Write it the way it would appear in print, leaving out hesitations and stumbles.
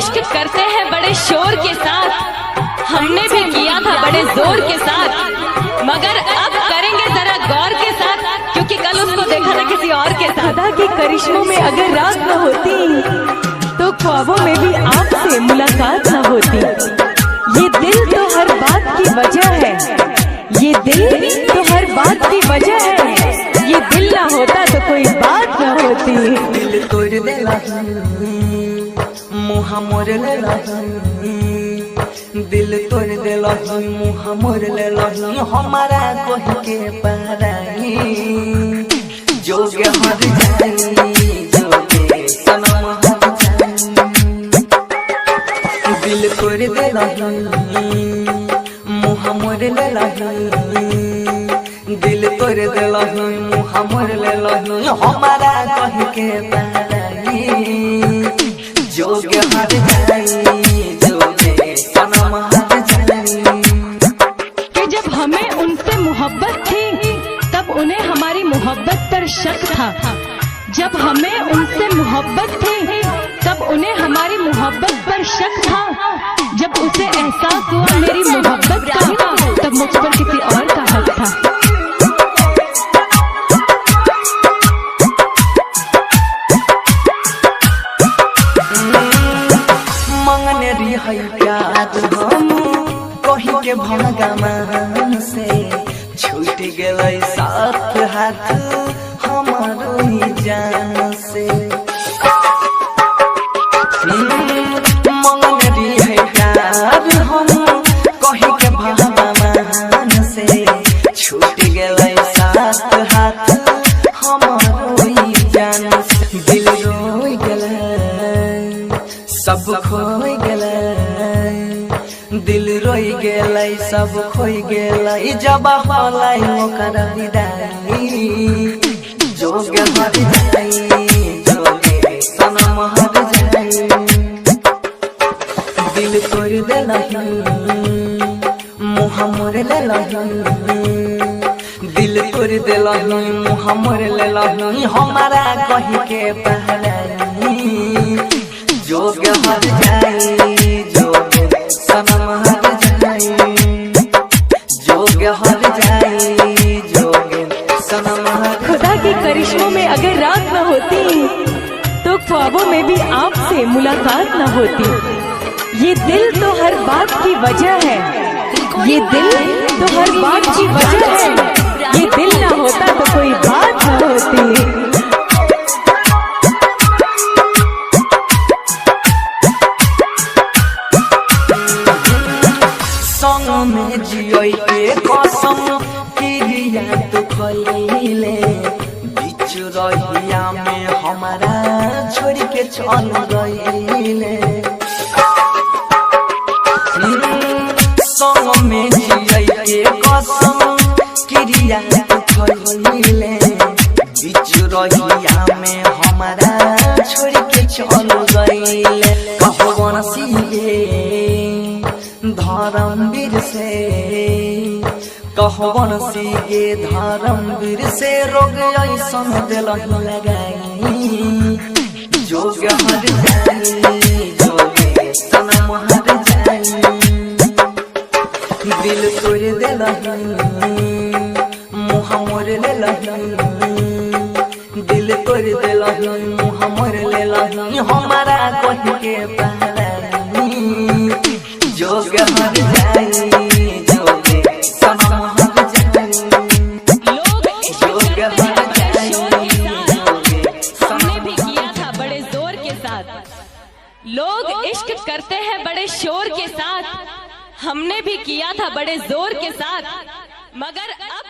इश्क करते हैं बड़े शोर के साथ, हमने भी किया था बड़े जोर के साथ, मगर अब करेंगे जरा गौर के साथ, क्योंकि कल उसको देखा था किसी और के साथ। खुदा के करिश्मों में अगर रात न होती तो ख्वाबों में भी आपसे मुलाकात न होती। ये दिल तो हर बात की वजह है, ये दिल तो हर बात की वजह है, ये दिल ना होता तो कोई बात न होती। दिल तोड़ देला मुहा मोर लेला, दिल तोड़ देला मुहा मोर लेला, हमारा कोई के पराई जोगे हर जाई, जोगे सनम हर जाई। दिल तोड़ देला मुहा मोर लेला, दिल तोड़ देला मुहा मोर लेला, हमारा कह के पराई जोगे हर जाई, जोगे सनम हर जाई। कि जब हमें उनसे मोहब्बत थी तब उन्हें हमारी मोहब्बत पर शक था, जब हमें उनसे मोहब्बत थी तब उन्हें हमारी मोहब्बत पर शक था, जब उसे एहसास हुआ मेरी मोहब्बत का तब मुझ पर किसी और का हक था। मंगने रिहाई प्यार हम कहीं के भगवान से, छूट गए साथ हाथ हमारो ही जान से। मंगने रिहाई प्यार हम कहीं के भगवान से, छूट गए साथ हाथ हमारो ही जान से। दिल रोई गए सब खोई गेलै, दिल रोई गेलै सब खोई गेलै, जब होलै ओकर विदाई जोगे हर जाई, जोगे सनम हर जाई। दिल तोड़ देलही मुहा मोर लेलही, दिल तोड़ देलही मुहा मोर लेलही, हमारा कह के पहराई जोगे हर जाई, जोगे सनम हर जाई, जोगे हर जाई, जोगे सनम हर। खुदा के करिश्मों में अगर रात न होती तो ख्वाबों में भी आपसे मुलाकात न होती। ये दिल तो हर बात की वजह है, ये दिल तो हर बात की वजह है, ये दिल ना होता तो कोई बात न होती। संग में जियोई के कसम क्रिया तो खइले, बीच रहिया में हमारा छोड़ के चल गइले। संग में जियोई के कसम क्रिया तो खइले, बीच रहिया में हमारा छोड़ के चल गइले। कहवन सिए धर्मवीर से, कहवन सीगे धर्मवीर से, रोग ऐसन दिलही लगाई जोगे हर जाई, जोगे सनम हर जाई। दिल तोड़ देलही मुहा मोर लेलही, दिल तोड़ देलही मुहा मोर लेलही, हमारा कह के पहराई जोगे हर जाई, जोगे सनम हर जाई। जोगे हर जाई, हमने भी किया था बड़े जोर के साथ। लोग इश्क करते हैं बड़े शोर के साथ, हमने भी किया था बड़े जोर के साथ, मगर अब